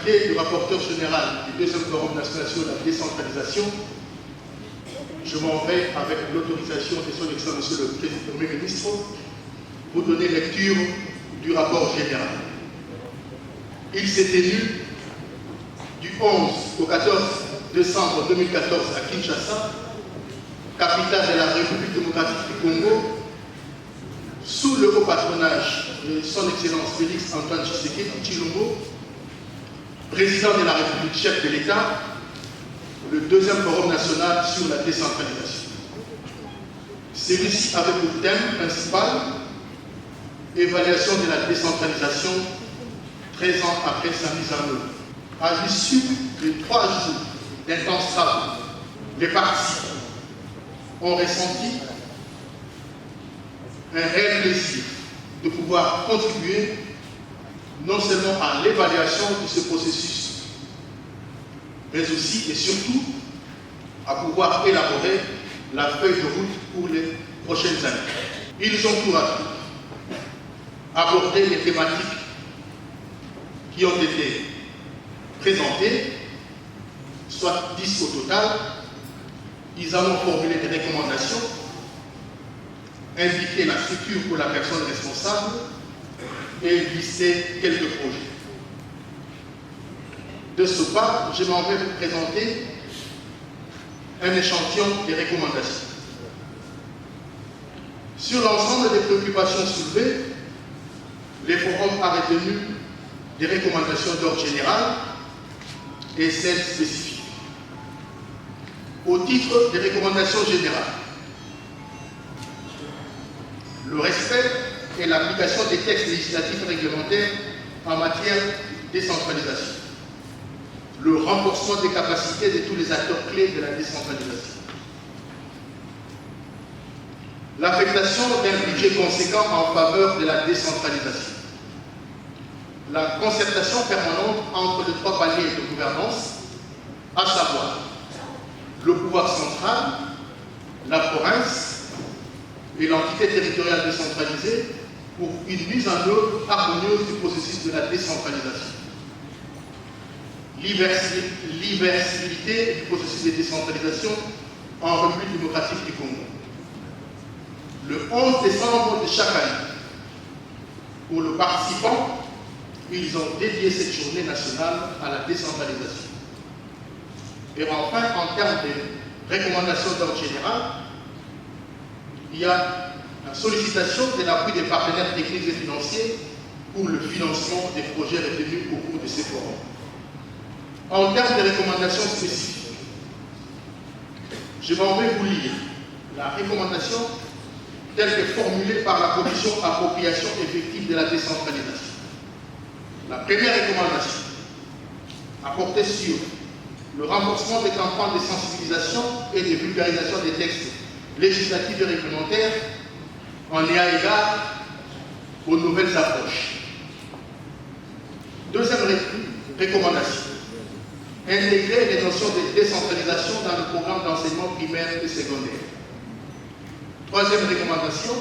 qualité de rapporteur général du deuxième Forum national sur la décentralisation, je m'en vais avec l'autorisation de son Excellence Monsieur le Premier ministre pour donner lecture du rapport général. Il s'est tenu du 11 au 14 décembre 2014 à Kinshasa, capitale de la République démocratique du Congo, sous le haut patronage de son Excellence Félix Antoine Tshisekedi Tshilombo, président de la République, chef de l'État, le deuxième Forum national sur la décentralisation. Celui-ci avait pour thème principal évaluation de la décentralisation 13 ans après sa mise en œuvre. À l'issue de 3 jours d'intenses travaux, les parties ont ressenti un réel plaisir de pouvoir contribuer non seulement à l'évaluation de ce processus, mais aussi et surtout à pouvoir élaborer la feuille de route pour les prochaines années. Ils ont tour à tour abordé les thématiques qui ont été présentées, soit 10 au total. Ils en ont formulé des recommandations, indiqué la structure pour la personne responsable et listé quelques projets. De ce pas, je m'en vais vous présenter un échantillon des recommandations. Sur l'ensemble des préoccupations soulevées, les forums a retenu des recommandations d'ordre général et celles spécifiques. Au titre des recommandations générales, le respect et l'application des textes législatifs réglementaires en matière de décentralisation, le renforcement des capacités de tous les acteurs clés de la décentralisation, l'affectation d'un budget conséquent en faveur de la décentralisation, la concertation permanente entre les 3 paliers de gouvernance, à savoir le pouvoir central, la province et l'entité territoriale décentralisée pour une mise en œuvre harmonieuse du processus de la décentralisation. L'irréversibilité du processus de décentralisation en République démocratique du Congo. Le 11 décembre de chaque année, pour le participant, ils ont dédié cette journée nationale à la décentralisation. Et enfin, en termes de recommandations d'ordre général, il y a la sollicitation de l'appui des partenaires techniques et financiers pour le financement des projets retenus au cours de ces forums. En termes de recommandations spécifiques, je m'en vais vous lire la recommandation telle que formulée par la Commission appropriation effective de la décentralisation. La première recommandation a porté sur le renforcement des campagnes de sensibilisation et de vulgarisation des textes législatifs et réglementaires en ayant égard aux nouvelles approches. Deuxième recommandation, intégrer les notions de décentralisation dans le programme d'enseignement primaire et secondaire. Troisième recommandation,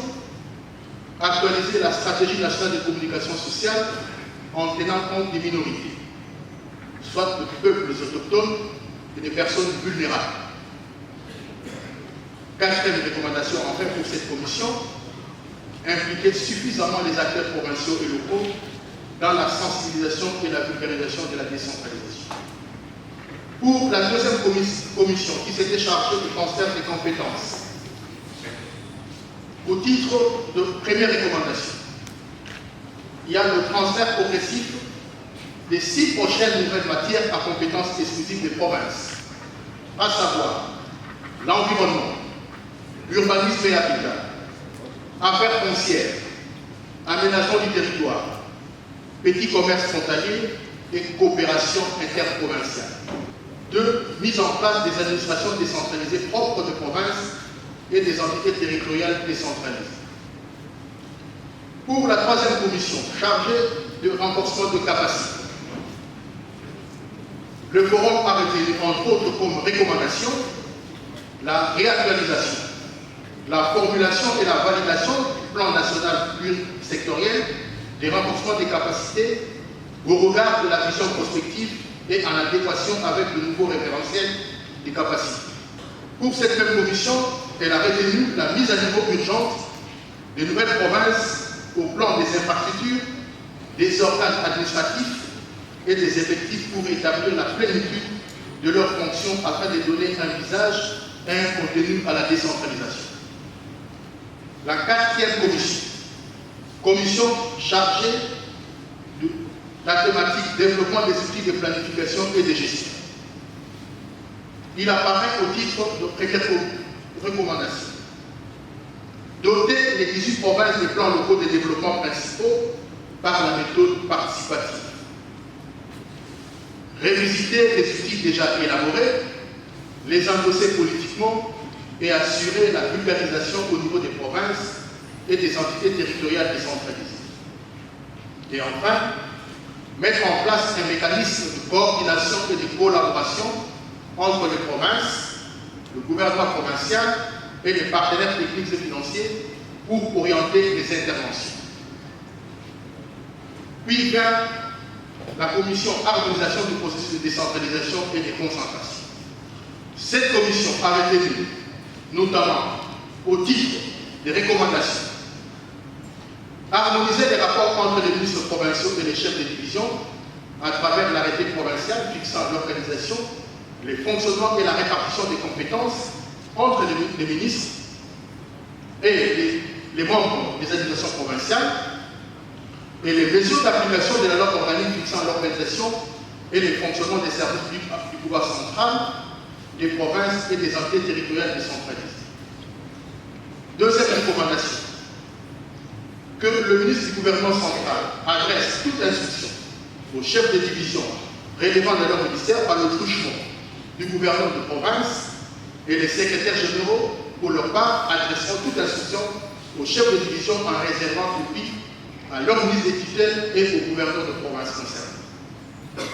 actualiser la stratégie nationale de communication sociale en tenant compte des minorités, soit des peuples autochtones et des personnes vulnérables. Quatrième recommandation, enfin, pour cette commission, impliquer suffisamment les acteurs provinciaux et locaux dans la sensibilisation et la vulgarisation de la décentralisation. Pour la deuxième commission qui s'était chargée du transfert des compétences, au titre de première recommandation, il y a le transfert progressif des 6 prochaines nouvelles matières à compétences exclusives des provinces, à savoir l'environnement, l'urbanisme et l'habitat, affaires foncières, aménagement du territoire, petit commerce frontalier et coopération interprovinciale. 2. Mise en place des administrations décentralisées propres de provinces et des entités territoriales décentralisées. Pour la troisième commission, chargée de renforcement de capacité, le forum a retenu entre autres comme recommandation la réactualisation, la formulation et la validation du plan national plurisectoriel des renforcements des capacités au regard de la vision prospective et en adéquation avec le nouveau référentiel des capacités. Pour cette même commission, elle a retenu la mise à niveau urgente des nouvelles provinces au plan des infrastructures, des organes administratifs et des effectifs pour établir la plénitude de leurs fonctions afin de donner un visage et un contenu à la décentralisation. La quatrième commission chargée de la thématique développement des outils de planification et de gestion. Il apparaît au titre de recommandation. Doter les 18 provinces des plans locaux de développement principaux par la méthode participative. Révisiter les outils déjà élaborés, les endosser politiquement et assurer la vulgarisation au niveau des provinces et des entités territoriales décentralisées. Et enfin, mettre en place un mécanisme de coordination et de collaboration entre les provinces, le gouvernement provincial et les partenaires techniques et financiers pour orienter les interventions. Puis vient la commission harmonisation du processus de décentralisation et de concentration. Cette commission a retenu, notamment au titre des recommandations, harmoniser les rapports entre les ministres provinciaux et les chefs de division à travers l'arrêté provincial fixant l'organisation, les fonctionnements et la répartition des compétences entre les ministres et les membres des administrations provinciales et les mesures d'application de la loi organique fixant l'organisation et les fonctionnements des services du pouvoir central, des provinces et des entités territoriales décentralisées. Deuxième recommandation, que le ministre du gouvernement central adresse toute instruction aux chefs de division relevant de leur ministère par le truchement du gouverneur de province et les secrétaires généraux, pour leur part, adresseront toute instruction aux chefs de division en réservant copie à leur ministre des tutelles et au gouverneur de province concerné.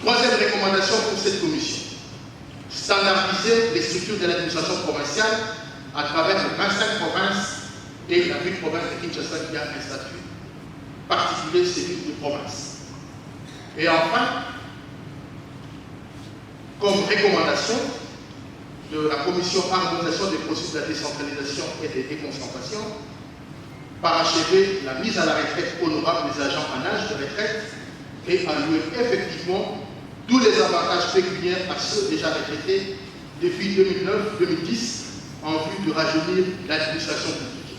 Troisième recommandation pour cette commission, standardiser les structures de l'administration provinciale à travers les 25 provinces et la ville province de Kinshasa qui a un statut particulier, celui de province. Et enfin, comme recommandation de la commission harmonisation des processus de la décentralisation et des déconcentrations, parachever la mise à la retraite honorable des agents en âge de retraite et allouer effectivement tous les avantages pécuniaires à ceux déjà retraités depuis 2009-2010 en vue de rajeunir l'administration publique.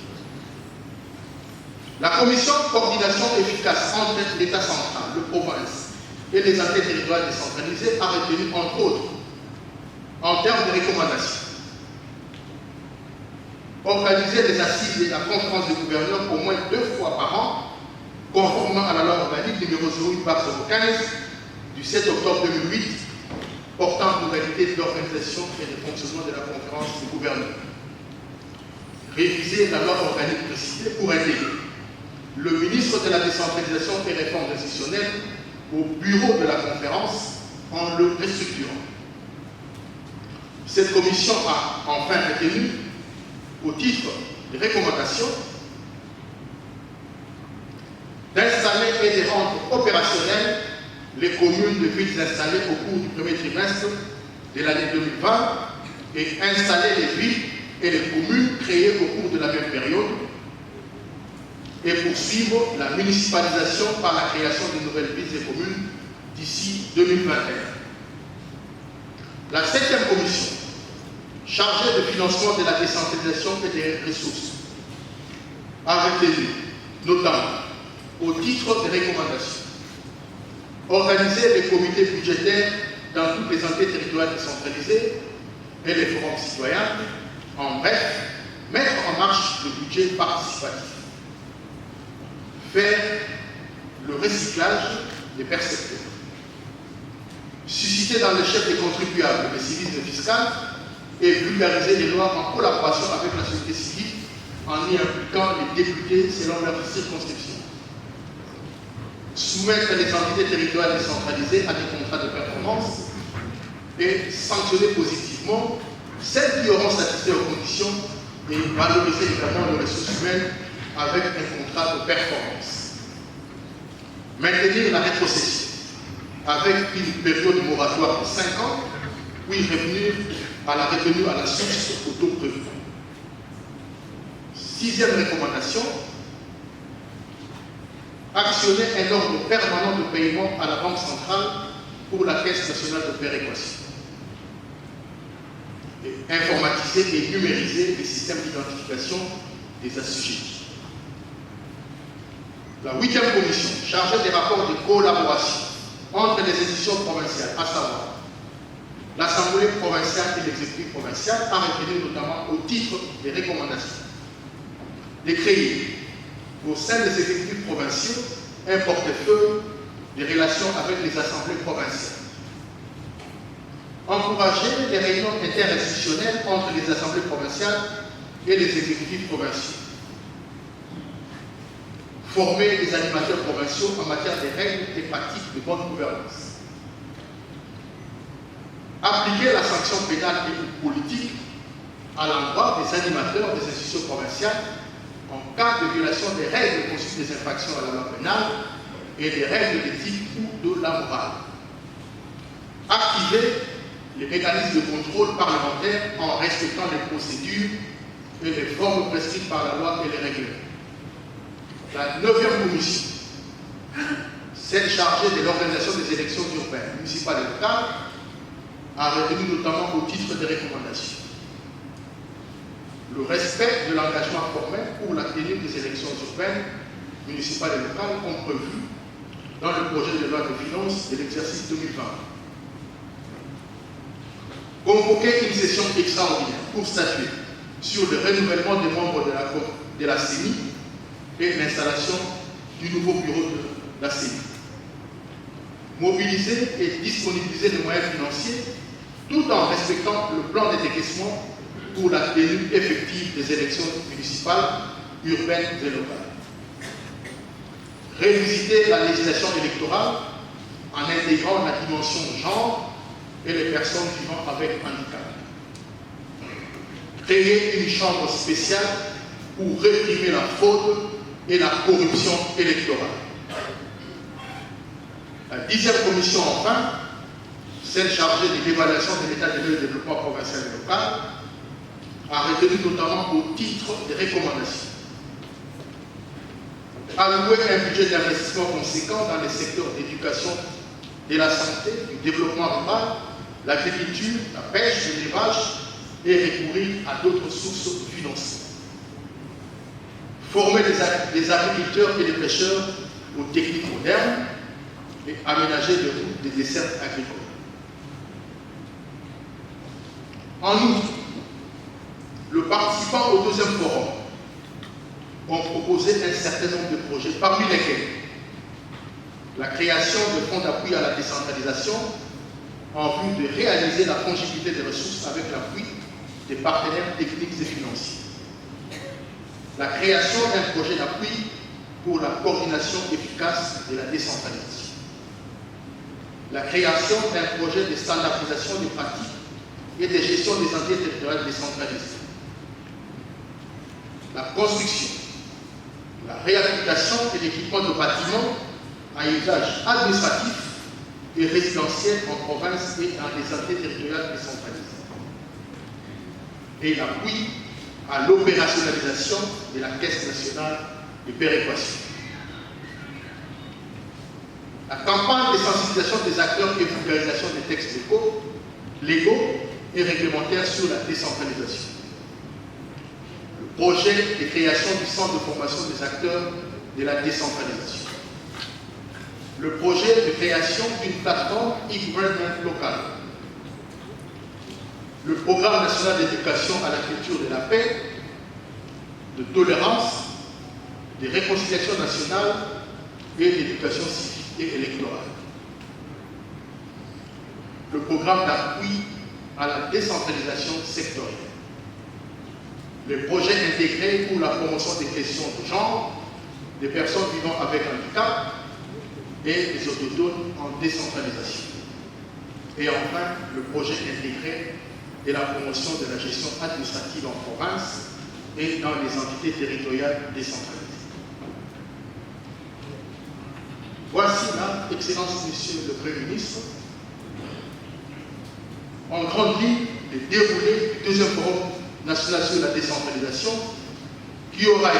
La commission coordination efficace entre l'État central, le province et les entités territoriales décentralisées a retenu entre autres, en termes de recommandations, organiser les assises de la conférence des gouverneurs au moins 2 fois par an, conformément à la loi organique numéro 08/015 du 7 octobre 2008, portant modalité d'organisation et de fonctionnement de la conférence des gouverneurs. Réviser la loi organique précitée pour intégrer le ministre de la décentralisation et réforme institutionnelle au bureau de la conférence en le restructurant. Cette commission a enfin retenu, au titre des recommandations, d'installer et de rendre opérationnelles les communes de villes installées au cours du premier trimestre de l'année 2020 et installer les villes et les communes créées au cours de la même période et poursuivre la municipalisation par la création de nouvelles villes et communes d'ici 2021. La 7e commission, chargée de financement de la décentralisation et des ressources, a retenu, notamment au titre des recommandations, organiser les comités budgétaires dans toutes les entités territoriales décentralisées et les forums citoyens, en bref, mettre en marche le budget participatif, faire le recyclage des percepteurs, susciter dans les chefs des contribuables le civisme fiscal et vulgariser les lois en collaboration avec la société civile en y impliquant les députés selon leur circonscription. Soumettre les entités territoriales décentralisées à des contrats de performance et sanctionner positivement celles qui auront satisfait aux conditions et valoriser également les ressources humaines avec un contrat de performance. Maintenir la rétrocession avec une période moratoire de 5 ans, puis revenir à la retenue à la source au taux prévu. 6e recommandation, actionner un ordre permanent de paiement à la Banque centrale pour la Caisse nationale de péréquation. Et informatiser et numériser les systèmes d'identification des assujettis. La 8e commission, chargée des rapports de collaboration entre les institutions provinciales, à savoir l'Assemblée provinciale et l'exécutif provincial, a retenu notamment au titre des recommandations de créer au sein des exécutifs provinciaux un portefeuille des relations avec les assemblées provinciales. Encourager les réunions interinstitutionnelles entre les assemblées provinciales et les exécutifs provinciaux. Former les animateurs provinciaux en matière de règles et pratiques de bonne gouvernance. Appliquer la sanction pénale et politique à l'endroit des animateurs des institutions provinciales en cas de violation des règles conçues des infractions à la loi pénale et des règles d'éthique ou de la morale. Activer les mécanismes de contrôle parlementaire en respectant les procédures et les formes prescrites par la loi et les règlements. La 9e commission, celle chargée de l'organisation des élections urbaines, municipales et locales, a retenu notamment au titre des recommandations le respect de l'engagement formel pour la tenue des élections urbaines, municipales et locales comme prévu dans le projet de loi de finances de l'exercice 2020. Convoquer une session extraordinaire pour statuer sur le renouvellement des membres de la CENI et l'installation du nouveau bureau de la CENI. Mobiliser et disponibiliser les moyens financiers tout en respectant le plan de décaissement pour la tenue effective des élections municipales, urbaines et locales. Révisiter la législation électorale en intégrant la dimension genre et les personnes vivant avec handicap. Créer une chambre spéciale pour réprimer la fraude et la corruption électorale. La 10e commission, enfin, celle chargée de l'évaluation de l'état de développement provincial et local, a retenu notamment au titre des recommandations. Allouer un budget d'investissement conséquent dans les secteurs d'éducation, de la santé, du développement rural, l'agriculture, la pêche, l'élevage et recourir à d'autres sources de financement. Former les agriculteurs et les pêcheurs aux techniques modernes et aménager des routes des dessertes agricoles. En outre, le participant au 2e forum ont proposé un certain nombre de projets, parmi lesquels la création de fonds d'appui à la décentralisation en vue de réaliser la fongibilité des ressources avec l'appui des partenaires techniques et financiers. La création d'un projet d'appui pour la coordination efficace de la décentralisation. La création d'un projet de standardisation des pratiques et de gestion des entités territoriales décentralisées. La construction, la réhabilitation et l'équipement de bâtiments à usage administratif et résidentiel en province et dans les entités territoriales décentralisées. Et l'appui à l'opérationnalisation de la Caisse nationale de péréquation. La campagne de sensibilisation des acteurs et vulgarisation des textes légaux et réglementaires sur la décentralisation. Le projet de création du centre de formation des acteurs de la décentralisation. Le projet de création d'une plateforme e-government locale. Le programme national d'éducation à la culture de la paix, de tolérance, de réconciliation nationale et d'éducation civique et électorale. Le programme d'appui à la décentralisation sectorielle. Les projets intégrés pour la promotion des questions de genre, des personnes vivant avec handicap et des autochtones en décentralisation. Et enfin, le projet intégré de la promotion de la gestion administrative en province et dans les entités territoriales décentralisées. Voici là, Excellence, Monsieur le Premier ministre, en grande ligne, le déroulé du deuxième forum national sur la décentralisation, qui aura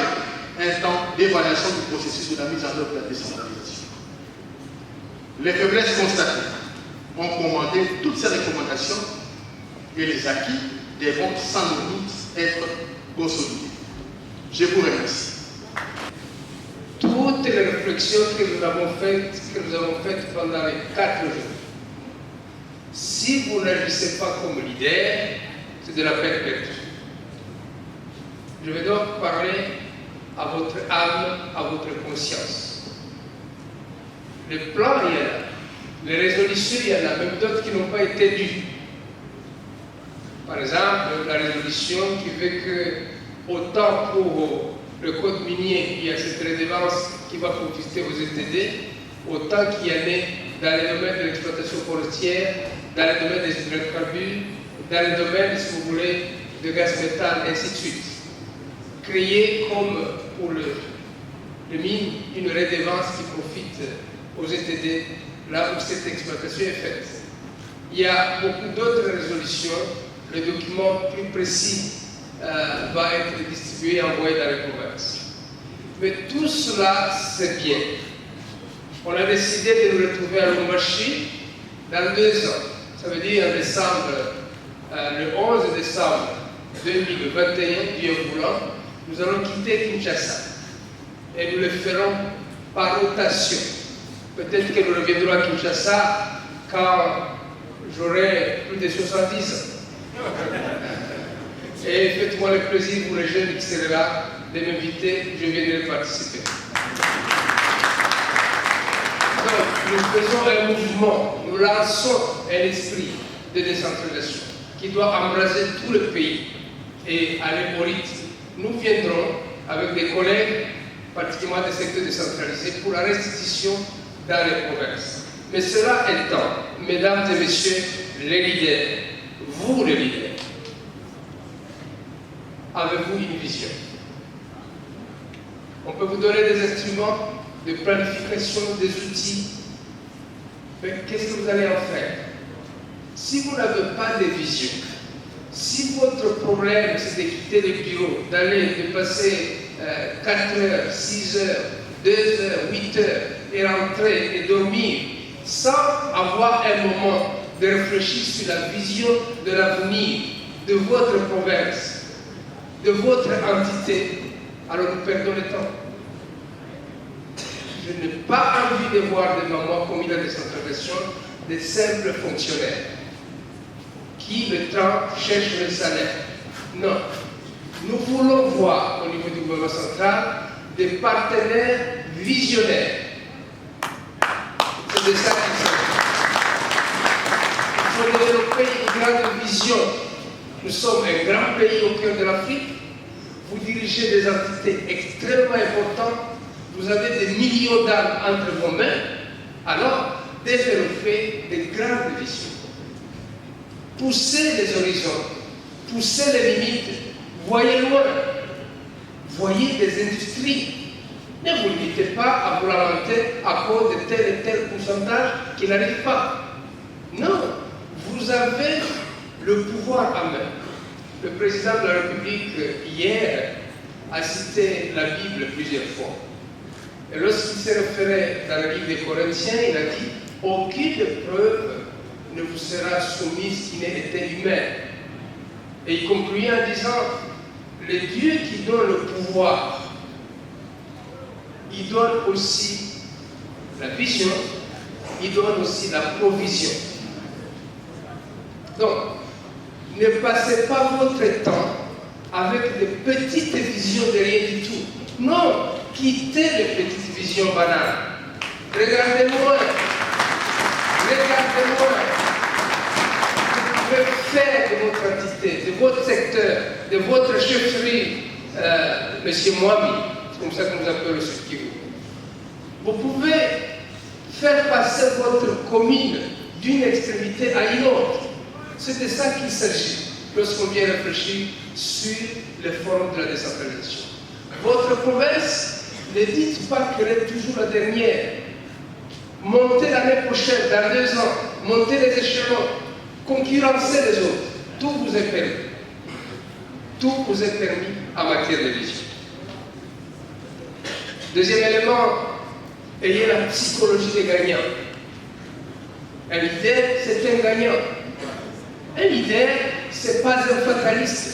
un temps d'évaluation du processus de la mise en œuvre de la décentralisation. Les faiblesses constatées ont commandé toutes ces recommandations et les acquis devront sans doute être consolidés. Je vous remercie. Toutes les réflexions que nous avons faites pendant les 4 jours, si vous n'agissez pas comme leader, c'est de la peine perdue. Je vais donc parler à votre âme, à votre conscience. Le plan, il y en a. Les résolutions, il y en a, même d'autres qui n'ont pas été lues. Par exemple, la résolution qui veut que, autant pour le code minier, il y a cette redevance qui va consister aux ETD, autant qu'il y en ait dans le domaine de l'exploitation forestière, dans le domaine des hydrocarbures, dans le domaine, si vous voulez, de gaz métal, ainsi de suite. Créer comme pour le mine une redevance qui profite aux ETD là où cette exploitation est faite. Il y a beaucoup d'autres résolutions. Le document plus précis va être distribué et envoyé dans les provinces. Mais tout cela, c'est bien. On a décidé de nous retrouver à Lubumbashi dans 2 ans. Ça veut dire en décembre, le 11 décembre 2021, Dieu voulant, nous allons quitter Kinshasa. Et nous le ferons par rotation. Peut-être que nous reviendrons à Kinshasa quand j'aurai plus de 70 ans. Et faites-moi le plaisir, vous les jeunes qui serez là, de m'inviter, je viendrai participer. Donc, nous faisons un mouvement, nous lançons un esprit de décentralisation qui doit embraser tout le pays et aller au rythme. Nous viendrons avec des collègues, particulièrement des secteurs décentralisés, pour la restitution dans les provinces. Mais cela étant, mesdames et messieurs les leaders, vous les leaders, avez-vous une vision? On peut vous donner des instruments de planification, des outils, mais qu'est-ce que vous allez en faire? Si vous n'avez pas de vision, si votre problème c'est de quitter le bureau, d'aller, de passer 4 heures, 6 heures, 2 heures, 8 heures, et rentrer et dormir, sans avoir un moment de réfléchir sur la vision de l'avenir de votre province, de votre entité, alors nous perdons le temps. Je n'ai pas envie de voir devant moi, comme il a des décentralisation, des simples fonctionnaires qui, le temps, cherchent le salaire. Non. Nous voulons voir, au niveau du gouvernement central, des partenaires visionnaires. C'est de ça qu'il s'agit. Il faut développer une grande vision. Nous sommes un grand pays au cœur de l'Afrique. Vous dirigez des entités extrêmement importantes. Vous avez des millions d'âmes entre vos mains. Alors, développez des grandes visions. Poussez les horizons. Poussez les limites. Voyez loin. Voyez des industries. Ne vous limitez pas à vous lamenter à cause de tel et tel pourcentage qui n'arrive pas. Non. Vous avez le pouvoir en main. Le président de la République, hier, a cité la Bible plusieurs fois. Et lorsqu'il s'est référé dans le livre des Corinthiens, il a dit « Aucune preuve ne vous sera soumise qui n'ait été humaine. » Et il concluait en disant « Le Dieu qui donne le pouvoir, il donne aussi la vision, il donne aussi la provision. » Donc, ne passez pas votre temps avec des petites visions de rien du tout. Non, quittez les petites visions banales. Regardez-moi. Regardez-moi. Vous pouvez faire de votre entité, de votre secteur, de votre chefferie, Monsieur Moami, c'est comme ça que nous appelons le chef Kivu. Vous pouvez faire passer votre commune d'une extrémité à une autre. C'est de ça qu'il s'agit lorsqu'on vient réfléchir sur les formes de la décentralisation. Votre province, ne dites pas qu'elle est toujours la dernière. monter l'année prochaine, dans 2 ans, monter les échelons, concurrencer les autres. Tout vous est permis. Tout vous est permis en matière de vision. Deuxième élément, ayez la psychologie des gagnants. Un leader, c'est un gagnant. Un leader, ce n'est pas un fataliste.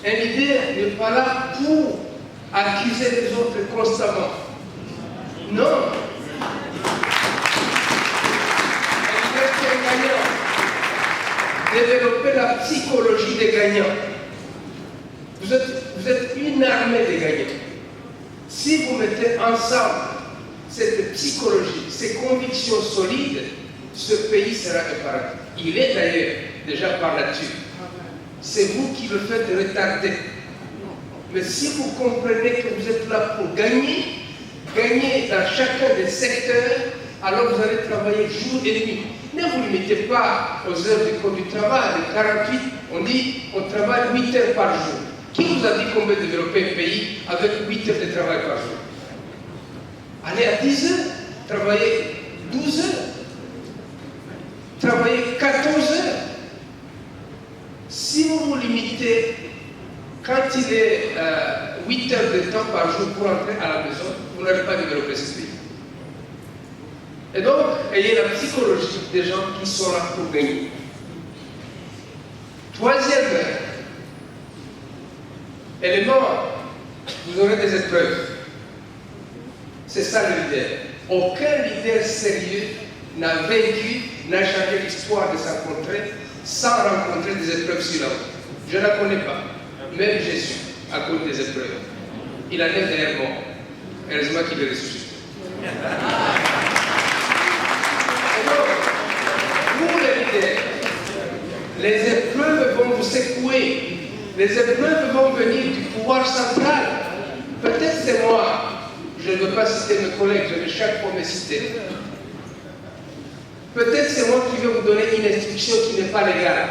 Un leader n'est pas là pour accuser les autres constamment. Non. Un leader, c'est un gagnant. Développer la psychologie des gagnants. Vous êtes une armée des gagnants. Si vous mettez ensemble cette psychologie, ces convictions solides, ce pays sera un paradis. Il est d'ailleurs déjà par nature. C'est vous qui le faites retarder. Mais si vous comprenez que vous êtes là pour gagner, gagner dans chacun des secteurs, alors vous allez travailler jour et nuit. Ne vous limitez pas aux heures du code du travail, de 48, on dit on travaille 8 heures par jour. Qui vous a dit qu'on veut développer un pays avec 8 heures de travail par jour? Allez à 10 heures, travaillez 12 heures, travaillez 14 heures. Si vous vous limitez, quand il est 8 heures de temps par jour pour entrer à la maison, vous n'allez pas développer ce pays. Et donc, ayez la psychologie des gens qui sont là pour gagner. Troisième élément, vous aurez des épreuves. C'est ça le leader. Aucun leader sérieux n'a vaincu, n'a changé l'histoire de sa contrée sans rencontrer des épreuves sur la route. Je ne la connais pas. Même Jésus a connu des épreuves. Il en est derrière mort. Heureusement qu'il est ressuscité. Pour les leaders, les épreuves vont vous secouer. Les épreuves vont venir du pouvoir central. Peut-être c'est moi. Je ne veux pas citer mes collègues, je vais chaque fois me citer. Peut-être c'est moi qui vais vous donner une instruction qui n'est pas légale.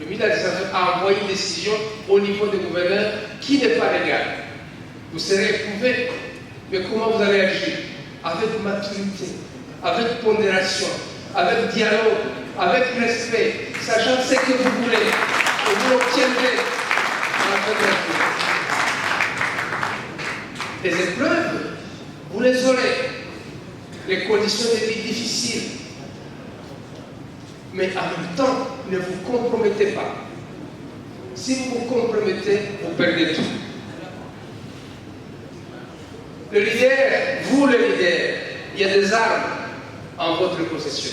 Le ministre de l'Administration a envoyé une décision au niveau des gouverneurs qui n'est pas légale. Vous serez éprouvé. Mais comment vous allez agir? Avec maturité, avec pondération, avec dialogue, avec respect, sachant ce que vous voulez. Et vous l'obtiendrez à la fin de la vie. Les épreuves, vous les aurez. Les conditions de vie difficiles. Mais en même temps, ne vous compromettez pas. Si vous vous compromettez, vous perdez tout. Le leader, vous le leader, il y a des armes en votre possession.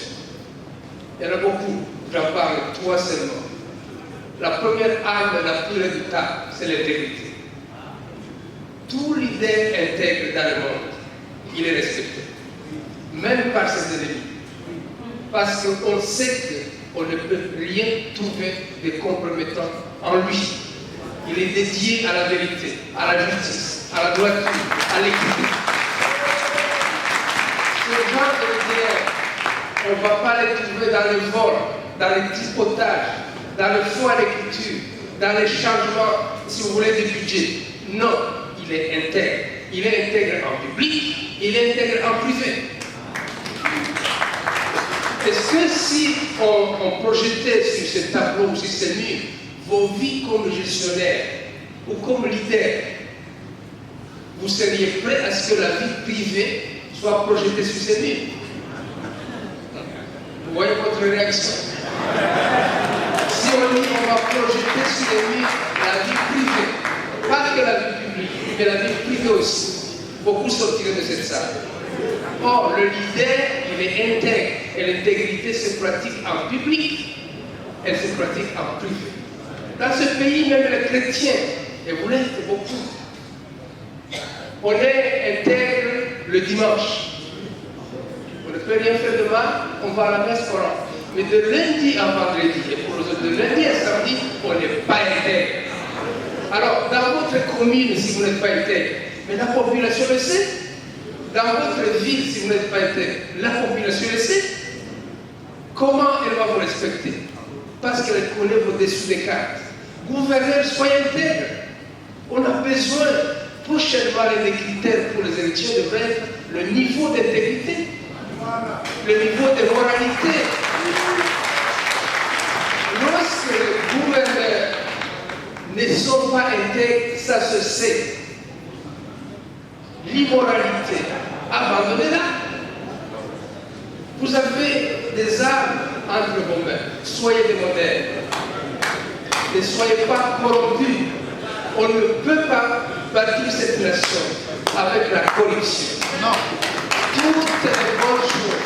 Il y en a beaucoup, j'en parle 3 seulement. La première arme la plus redoutable, c'est l'intégrité. Tout leader intègre dans le monde, il est respecté. Même par ses ennemis. Parce qu'on sait qu'on ne peut rien trouver de compromettant en lui. Il est dédié à la vérité, à la justice, à la droiture, à l'équité. Ce genre de leader, on ne va pas les trouver dans le vol, dans le tripotage, dans le faux à l'écriture, dans les changements, si vous voulez, du budget. Non, il est intègre. Il est intègre en public, il est intègre en privé. Est-ce que si on projetait sur ce tableau ou sur ce mur vos vies comme gestionnaire ou comme leader, vous seriez prêt à ce que la vie privée soit projetée sur ces murs? Vous voyez votre réaction? Si on dit qu'on va projeter sur les murs la vie privée, pas que la vie publique, mais la vie privée aussi, beaucoup sortiraient de cette salle. Or, le leader, il est intègre. Et l'intégrité se pratique en public, elle se pratique en privé. Dans ce pays, même les chrétiens, et vous l'êtes beaucoup, on est intègre le dimanche. On ne peut rien faire de mal, on va à la messe, on rentre. Mais de lundi à vendredi, et pour les autres, de lundi à samedi, on n'est pas intègre. Alors, dans votre commune, si vous n'êtes pas intègre, mais la population le sait. Dans votre ville, si vous n'êtes pas intègre, la population le sait. Comment elle va vous respecter? Parce qu'elle connaît vos dessous des cartes. Gouverneurs, soyez intègres. On a besoin, prochainement, les critères pour les élections devraient être le niveau d'intégrité. le niveau de moralité. Lorsque les gouverneurs ne sont pas intègres, ça se sait. L'immoralité, abandonnez-la. Vous avez des armes entre vos mains. Soyez des modèles. Ne soyez pas corrompus. On ne peut pas bâtir cette nation avec la corruption. Non. Toutes les bonnes choses,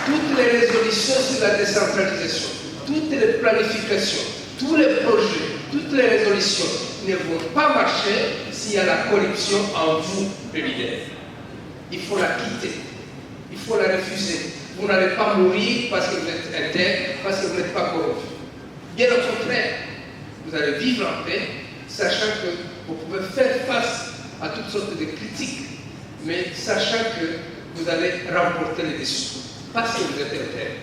toutes les résolutions sur la décentralisation, toutes les planifications, tous les projets, toutes les résolutions ne vont pas marcher s'il y a la corruption en vous, les leaders. Il faut la quitter. Il faut la refuser. Vous n'allez pas mourir parce que vous êtes intègre, parce que vous n'êtes pas corrompu. Bien au contraire, vous allez vivre en paix, sachant que vous pouvez faire face à toutes sortes de critiques, mais sachant que vous allez remporter les déçus, parce que vous êtes intègre.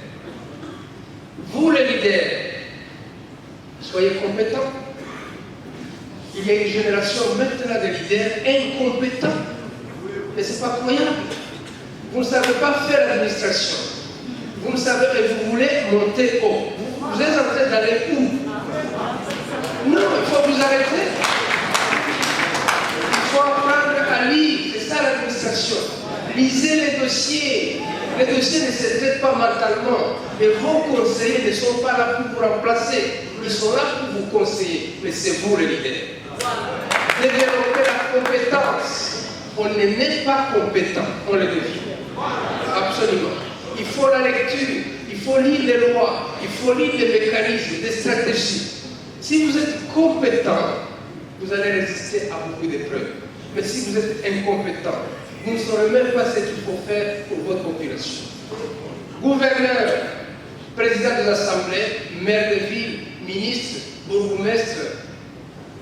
Vous, les leaders, soyez compétents. Il y a une génération maintenant de leaders incompétents. Mais ce n'est pas croyable. Vous ne savez pas faire l'administration. Vous ne savez et vous voulez monter haut. Vous êtes en train d'aller où? Non, il faut vous arrêter. Il faut apprendre à lire. C'est ça l'administration. Lisez les dossiers. Les dossiers ne se traitent pas mentalement. Et vos conseillers ne sont pas là pour vous remplacer. Ils sont là pour vous conseiller. Mais c'est vous les leaders. Développer la compétence. On n'est pas compétent, on le devient. Absolument. Il faut la lecture, il faut lire les lois, il faut lire les mécanismes, des stratégies. Si vous êtes compétent, vous allez résister à beaucoup d'épreuves. Mais si vous êtes incompétent, vous ne saurez même pas ce qu'il faut faire pour votre population. Gouverneur, président des assemblées, maire de ville, ministre, bourgmestre,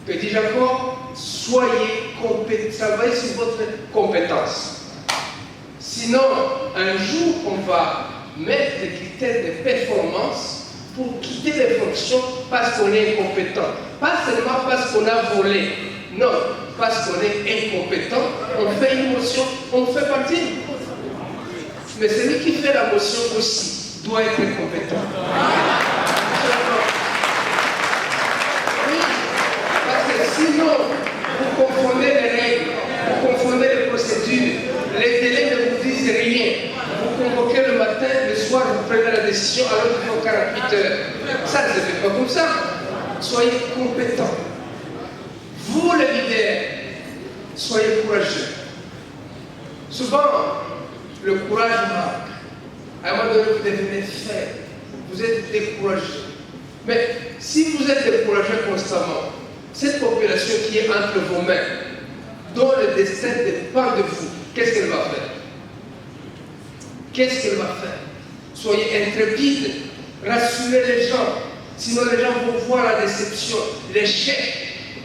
petit encore, soyez compétents, travaillez sur votre compétence. Sinon, un jour, on va mettre des critères de performance pour quitter les fonctions parce qu'on est incompétent. Pas seulement parce qu'on a volé, non, parce qu'on est incompétent, on fait une motion, on fait partie. Mais celui qui fait la motion aussi doit être compétent. Sinon, vous confondez les règles, vous confondez les procédures, les délais ne vous disent rien. Vous convoquez le matin, le soir, vous prenez la décision alors qu'il faut 48 heures. Ça ne se fait pas comme ça. Soyez compétents. Vous, les leaders, soyez courageux. Souvent, le courage manque. À un moment donné, vous devenez faible. Vous êtes découragé. Mais si vous êtes découragé constamment, cette population qui est entre vos mains, dont le destin dépend de vous, qu'est-ce qu'elle va faire? Qu'est-ce qu'elle va faire? Soyez intrépides, rassurez les gens, sinon les gens vont voir la déception, l'échec,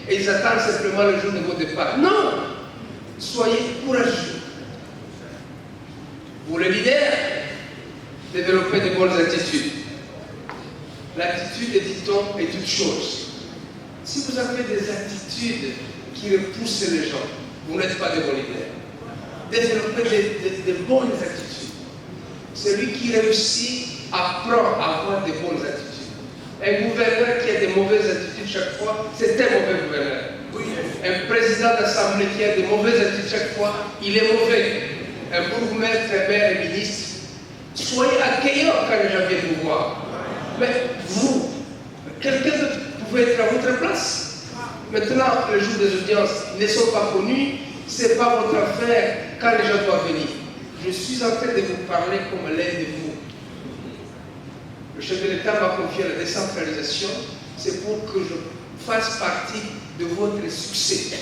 et ils attendent simplement le jour de votre départ. Non! Soyez courageux. Vous, les leaders, développez de bonnes attitudes. L'attitude, dit-on, est toute chose. Si vous avez des attitudes qui repoussent les gens, vous n'êtes pas de bons leaders. Développez de bonnes attitudes. Celui qui réussit apprend à avoir de bonnes attitudes. Un gouverneur qui a de mauvaises attitudes chaque fois, c'est un mauvais gouverneur. Un président d'assemblée qui a de mauvaises attitudes chaque fois, il est mauvais. Un bourgmestre, un maire, un ministre, soyez accueillants quand les gens viennent vous voir. Mais vous, quelqu'un d'autre pouvez être à votre place. Maintenant, le jour des audiences ne sont pas connus, ce n'est pas votre affaire quand les gens doivent venir. Je suis en train de vous parler comme l'un de vous. Le chef de l'État m'a confié la décentralisation, c'est pour que je fasse partie de votre succès,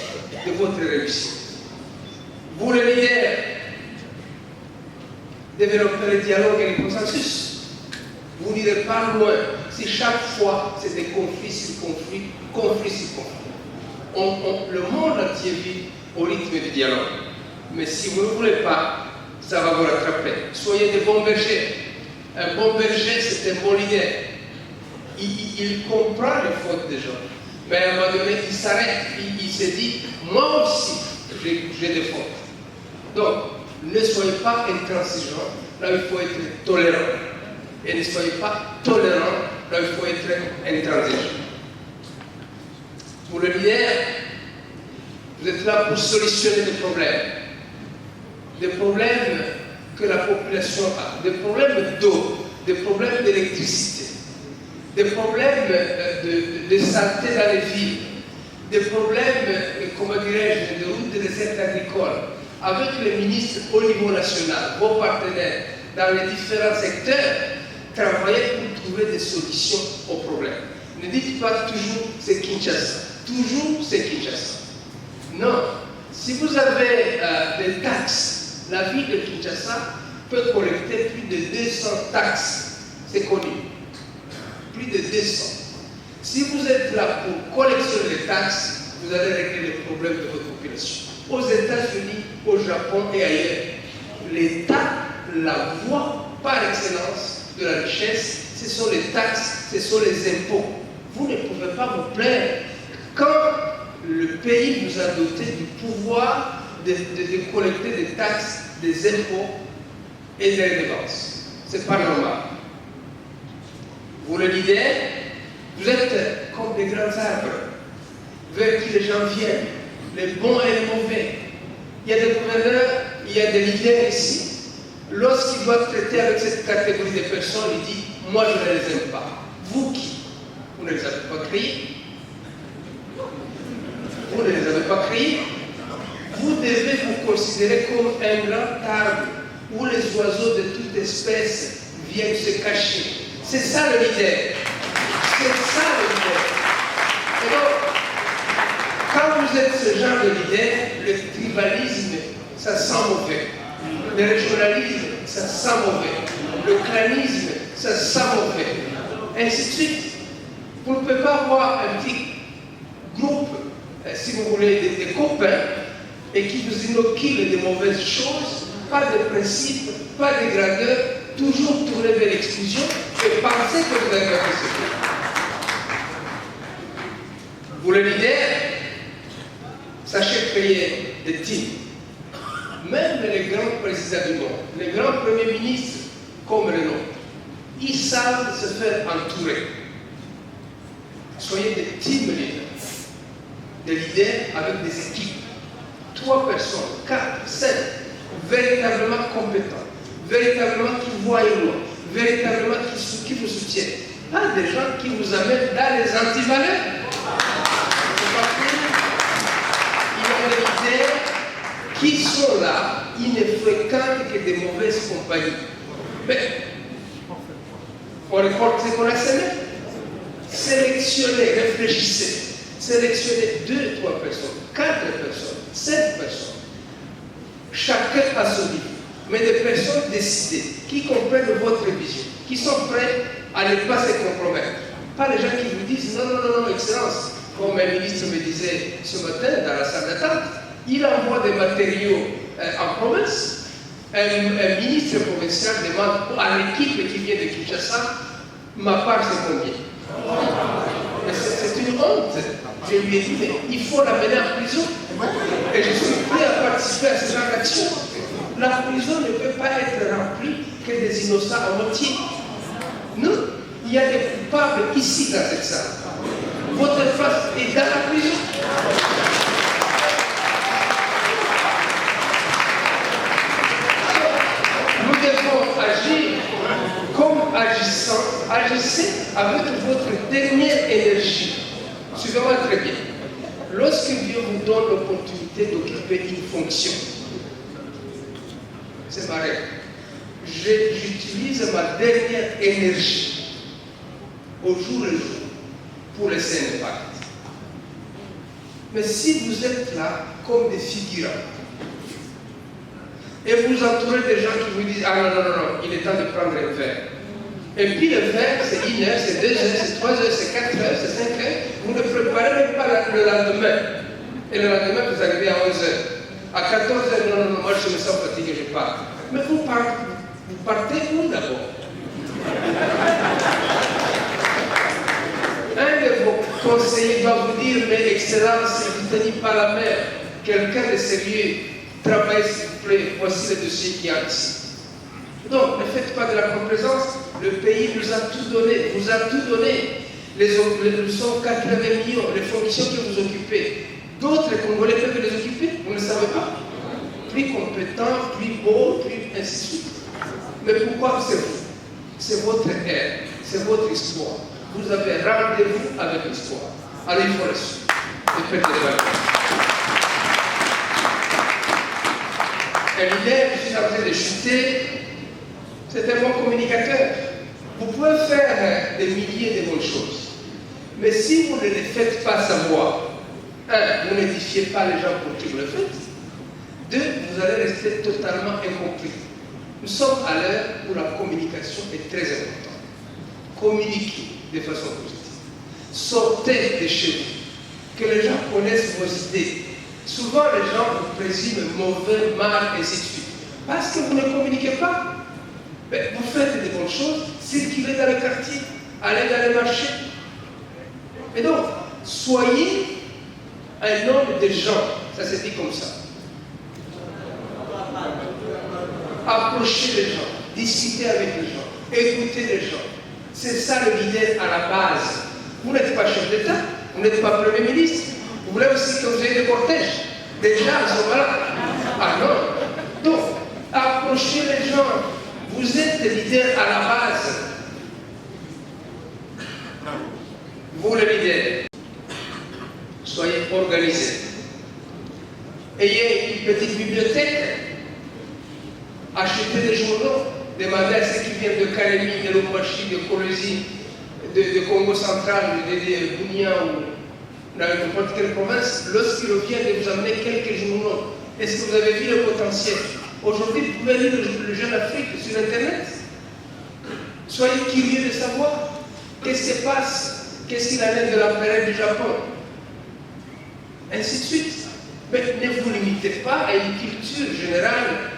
de votre réussite. Vous, les leaders, développez le dialogue et le consensus. Vous n'irez pas loin si chaque fois c'est des conflits sur conflits, conflits sur conflits. Le monde entier vit au rythme du dialogue. Mais si vous ne voulez pas, ça va vous rattraper. Soyez des bons bergers. Un bon berger, c'est un bon leader. Il comprend les fautes des gens. Mais à un moment donné, il s'arrête. Il se dit, moi aussi, j'ai des fautes. Donc, ne soyez pas intransigeants. là il faut être tolérant. Et ne soyez pas tolérant, là il faut être intransigeant. Pour le leader, vous êtes là pour solutionner des problèmes que la population a, des problèmes d'eau, des problèmes d'électricité, des problèmes de santé dans les villes, des problèmes, comment dirais-je, de routes de recettes agricoles, avec les ministres au niveau national, vos partenaires, dans les différents secteurs, travaillez pour trouver des solutions aux problèmes. Ne dites pas toujours c'est Kinshasa. Toujours c'est Kinshasa. Non. Si vous avez des taxes, la ville de Kinshasa peut collecter plus de 200 taxes. C'est connu. Plus de 200. Si vous êtes là pour collectionner les taxes, vous allez régler les problèmes de votre population. Aux États-Unis, au Japon et ailleurs, l'État, la voie par excellence de la richesse, ce sont les taxes, ce sont les impôts. Vous ne pouvez pas vous plaindre quand le pays nous a doté du pouvoir de collecter des taxes, des impôts et des redevances. Ce n'est pas normal. Vous le leader, vous êtes comme des grands arbres vers qui les gens viennent, les bons et les mauvais. Il y a des gouverneurs, il y a des leaders ici. Lorsqu'ils doivent traiter avec cette catégorie de personnes, il dit « Moi, je ne les aime pas. » Vous qui? Vous ne les avez pas créés. Vous ne les avez pas créés. Vous devez vous considérer comme un grand arbre où les oiseaux de toute espèce viennent se cacher. C'est ça le leader. C'est ça le leader. Et donc, quand vous êtes ce genre de leader, le tribalisme, ça sent mauvais. Le régionalisme, ça sent mauvais. Le clanisme, ça sent mauvais. Ainsi de suite. Vous ne pouvez pas avoir un petit groupe, si vous voulez, des copains, et qui vous inoculent de mauvaises choses, pas de principe, pas de grandeur, toujours tourner vers l'exclusion et penser que vous avez fait ce. Vous le leader, sachez créer des teams. Même les grands présidents du monde, les grands premiers ministres comme le nôtre, ils savent se faire entourer. Soyez des team leaders, des leaders avec des équipes. 3 personnes, 4, 7, véritablement compétents, véritablement qui voient loin, véritablement qui vous soutiennent. Pas des gens qui vous amènent dans les antivaleurs. Il y a des leaders qui sont là, ils ne fréquentent que des mauvaises compagnies. Mais on récolte ce qu'on a semé. Sélectionnez, réfléchissez. Sélectionnez 2, 3 personnes, 4 personnes, 7 personnes. Chacun à son niveau. Mais des personnes décidées, qui comprennent votre vision, qui sont prêts à ne pas se compromettre. Pas les gens qui vous disent non, non, non, non, Excellence. Comme un ministre me disait ce matin dans la salle d'attente, il envoie des matériaux en province. Un ministre provincial demande à l'équipe qui vient de Kinshasa, ma part c'est combien? C'est une honte. Je lui ai dit, mais il faut l'amener en prison. Et je suis prêt à participer à ce genre d'action. La prison ne peut pas être remplie que des innocents à moitié. Non, il y a des coupables ici dans cette salle. Votre face est dans la prison. Nous devons agir comme agissant. Agissez avec votre dernière énergie. Suivez-moi très bien. Lorsque Dieu vous donne l'opportunité d'occuper une fonction, c'est ma règle. J'utilise ma dernière énergie au jour le jour pour laisser un impact. Mais si vous êtes là comme des figurants et vous entourez des gens qui vous disent ah non, non, non, non, il est temps de prendre un verre. Et puis le verre, c'est 1 heure, c'est 2 heures, c'est 3 heures, c'est 4 heures, c'est 5 heures. Vous ne préparez même pas le lendemain. Et le lendemain, vous arrivez à 11 heures. À 14 heures, non, non, non, moi je me sens fatigué, je pars. Mais vous partez où d'abord? Un de vos conseillers va vous dire, mais Excellence, vous ne tenez pas la main. Quelqu'un de sérieux, travaille s'il vous plaît, voici le dossier qui est ici. Donc, ne faites pas de la complaisance. Le pays nous a tout donné, vous a tout donné. Nous sommes 80 millions, les fonctions que vous occupez. D'autres Congolais peuvent les occuper, vous ne savez pas. Plus compétents, plus beaux, plus ainsi de suite. Mais pourquoi c'est vous? C'est votre ère, c'est votre histoire. Vous avez rendez-vous avec l'histoire. Alors il faut la suivre. Et faites des valeurs. Un leader, je suis en train de chuter, c'est un bon communicateur. Vous pouvez faire des milliers de bonnes choses. Mais si vous ne les faites pas savoir, un, vous n'édifiez pas les gens pour qui vous le faites. Deux, vous allez rester totalement incompris. Nous sommes à l'heure où la communication est très importante. Communiquez de façon positive. Sortez de chez vous. Que les gens connaissent vos idées. Souvent, les gens vous présument mauvais, mal, et ainsi de suite. Parce que vous ne communiquez pas. Mais vous faites des bonnes choses, circulez dans le quartier, allez dans les marchés. Et donc, soyez un homme de gens. Ça se dit comme ça. Approchez les gens, discutez avec les gens, écoutez les gens. C'est ça le leader à la base. Vous n'êtes pas chef d'État, vous n'êtes pas Premier ministre. Vous voulez aussi que vous ayez des cortèges. Déjà, ils sont là. Ah non. Donc, approchez les gens. Vous êtes le leader à la base. Vous, le leader, soyez organisés. Ayez une petite bibliothèque. Achetez des journaux. Demandez à ceux qui viennent de Kalemi, de Lubumbashi, de Kolwezi, de Congo central, de Bunia ou dans n'importe quelle province, lorsqu'ils reviennent, de vous amener quelques journaux. Est-ce que vous avez vu le potentiel? Aujourd'hui, vous pouvez lire le Jeune Afrique sur Internet. Soyez curieux de savoir qu'est-ce qui se passe, qu'est-ce qu'il en est de la période du Japon, ainsi de suite. Mais ne vous limitez pas à une culture générale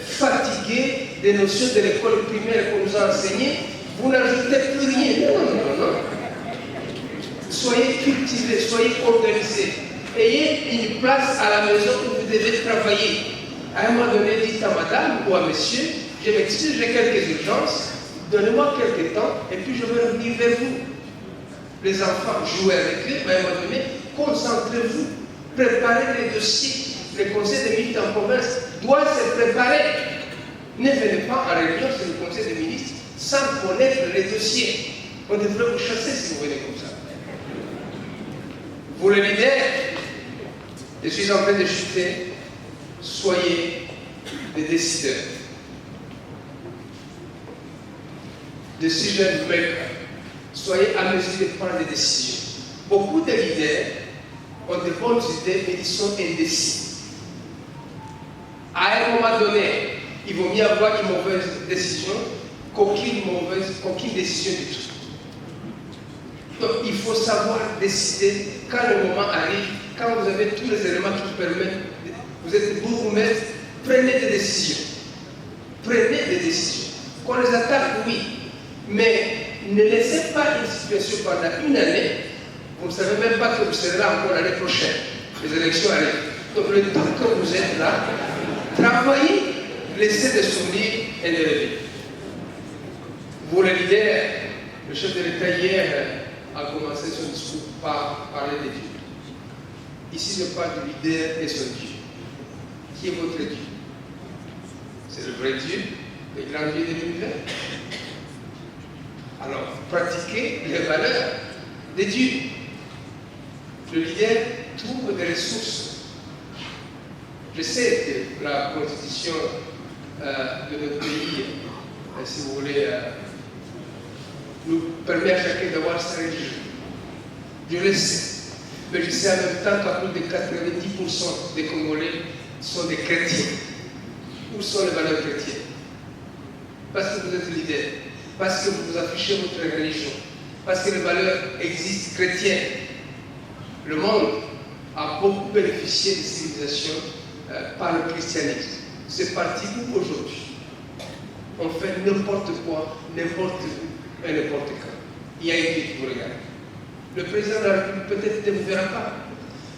fatiguée des notions de l'école primaire qu'on nous a enseignées. Vous n'ajoutez plus rien. Non, non, non. Soyez cultivés, soyez organisés. Ayez une place à la maison où vous devez travailler. À un moment donné, dites à madame ou à monsieur, je m'excuse, j'ai quelques urgences, donnez-moi quelques temps et puis je vais revenir vers vous. Les enfants, jouez avec eux, mais à un moment donné, concentrez-vous, préparez les dossiers. Le conseil des ministres en province doit se préparer. Ne venez pas en réunion sur le conseil des ministres sans connaître les dossiers. On devrait vous chasser si vous venez comme ça. Vous, le leader, je suis en train de chuter. Soyez des décideurs. Decision makers. Soyez à mesure de prendre des décisions. Beaucoup de leaders ont de bonnes idées, mais ils sont indécis. À un moment donné, il vaut mieux avoir une mauvaise décision qu'aucune décision du tout. Donc, il faut savoir décider quand le moment arrive, quand vous avez tous les éléments qui vous permettent. Vous êtes bourgmestre, prenez des décisions. Prenez des décisions. Qu'on les attaque, oui. Mais ne laissez pas une situation pendant une année. Vous ne savez même pas que vous serez là encore l'année prochaine. Les élections arrivent. Donc le temps que vous êtes là, travaillez, laissez des souvenirs et des rêves. Vous, le leader, le chef de l'État hier a commencé son discours par parler de Dieu. Ici, je parle du leader et son Dieu. Qui est votre Dieu? C'est le vrai Dieu, le grand Dieu de l'univers. Alors, pratiquez les valeurs de Dieu. Le leader trouve des ressources. Je sais que la constitution de notre pays, si vous voulez, nous permet à chacun d'avoir sa religion. Je le sais. Mais je sais en même temps qu'à plus de 90% des Congolais sont des chrétiens. Où sont les valeurs chrétiennes? Parce que vous êtes leader, parce que vous affichez votre religion, parce que les valeurs existent chrétiennes. Le monde a beaucoup bénéficié des civilisations par le christianisme. C'est parti où aujourd'hui? On fait n'importe quoi, n'importe où et n'importe quand. Il y a une vie qui vous regarde. Le président de la République peut-être ne vous verra pas.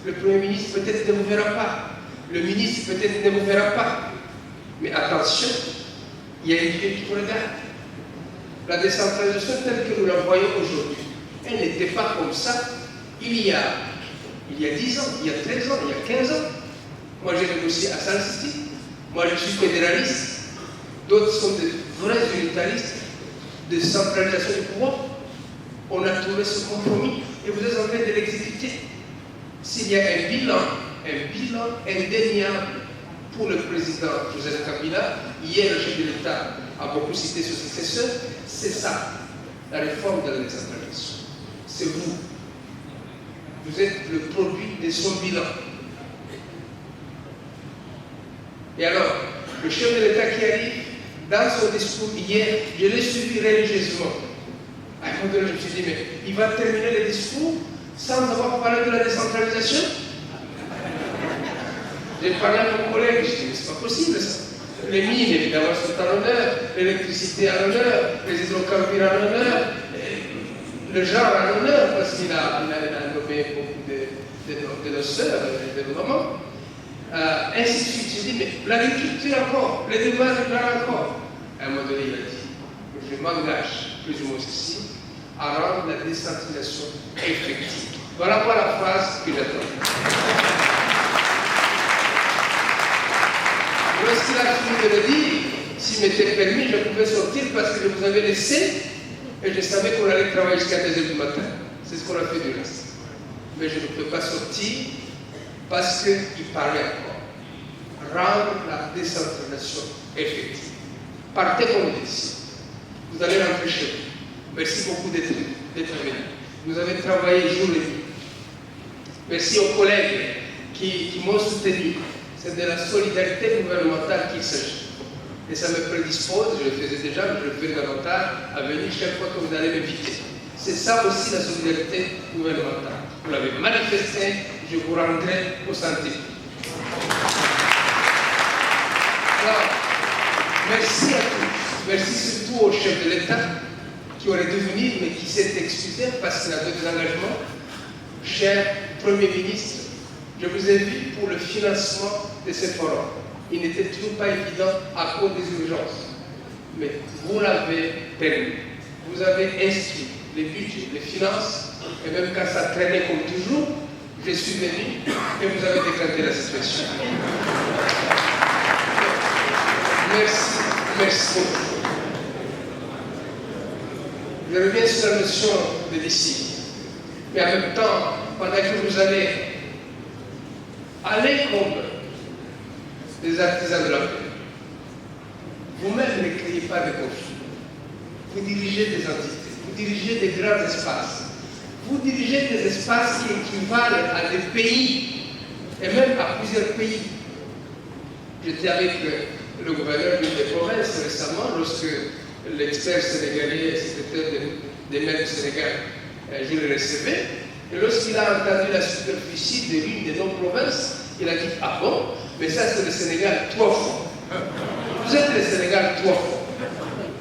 Le Premier ministre peut-être ne vous verra pas. Le ministre peut-être ne vous verra pas. Mais attention, il y a une Dieu qui vous regarde. La décentralisation telle que nous la voyons aujourd'hui, elle n'était pas comme ça il y a 10 ans, il y a 13 ans, il y a 15 ans. Moi j'ai négocié à Sun City, moi je suis fédéraliste, d'autres sont de vrais unitaristes de centralisation du pouvoir. On a trouvé ce compromis et vous êtes en train de l'exécuter. S'il y a un bilan indéniable pour le président Joseph Kabila, hier le chef de l'État a beaucoup cité son successeur, c'est ça, la réforme de la décentralisation. C'est vous. Vous êtes le produit de son bilan. Et alors, le chef de l'État qui arrive, dans son discours hier, je l'ai suivi religieusement. À un moment donné, je me suis dit, mais il va terminer le discours sans avoir parlé de la décentralisation. J'ai parlé à mon collègue, je dis, mais c'est pas possible ça. Les mines, évidemment, sont à l'honneur, l'électricité à l'honneur, les hydrocarbures à l'honneur, le genre à l'honneur, parce qu'il a nommé beaucoup de nos sœurs, de nos mamans. Ainsi de suite. J'ai dit, mais l'agriculture encore, les débats encore. À un moment donné, il a dit, je m'engage, plus ou moins ici, à rendre la décentralisation effective. Voilà quoi la phrase que j'attends. Lorsqu'il a fini de le dire, s'il m'était permis, je pouvais sortir parce que je vous avais laissé et je savais qu'on allait travailler jusqu'à 2h du matin. C'est ce qu'on a fait du reste. Mais je ne peux pas sortir parce qu'il parlait encore. Rendre la décentralisation effective. Partez comme il dit. Vous allez rentrer chez vous. Merci beaucoup d'être venus. Vous avez travaillé jour et nuit. Merci aux collègues qui m'ont soutenu. C'est de la solidarité gouvernementale qu'il s'agit. Et ça me prédispose, je le faisais déjà, mais je le fais davantage, à venir chaque fois que vous allez m'inviter. C'est ça aussi la solidarité gouvernementale. Vous l'avez manifesté, je vous rendrai au centime. Alors, merci à tous. Merci surtout au chef de l'État qui aurait dû venir, mais qui s'est excusé parce qu'il a d'autres engagements. Cher Premier ministre, je vous invite pour le financement de ce forum. Il n'était toujours pas évident à cause des urgences. Mais vous l'avez permis. Vous avez instruit les budgets, les finances, et même quand ça traînait comme toujours, je suis venu et vous avez décanté la situation. Merci. Je reviens sur la notion de disciples. Mais en même temps, pendant que vous allez aller comme des artisans de la paix, vous-même ne créez pas de conflits. Vous dirigez des entités, vous dirigez des grands espaces, vous dirigez des espaces qui équivalent à des pays, et même à plusieurs pays. J'étais avec le gouverneur d'une des provinces récemment, lorsque l'expert sénégalais, secrétaire des maires du Sénégal, je le recevais, et lorsqu'il a entendu la superficie de l'une de nos provinces, il a dit, ah bon, mais ça c'est le Sénégal 3 fois. Vous êtes le Sénégal 3 fois.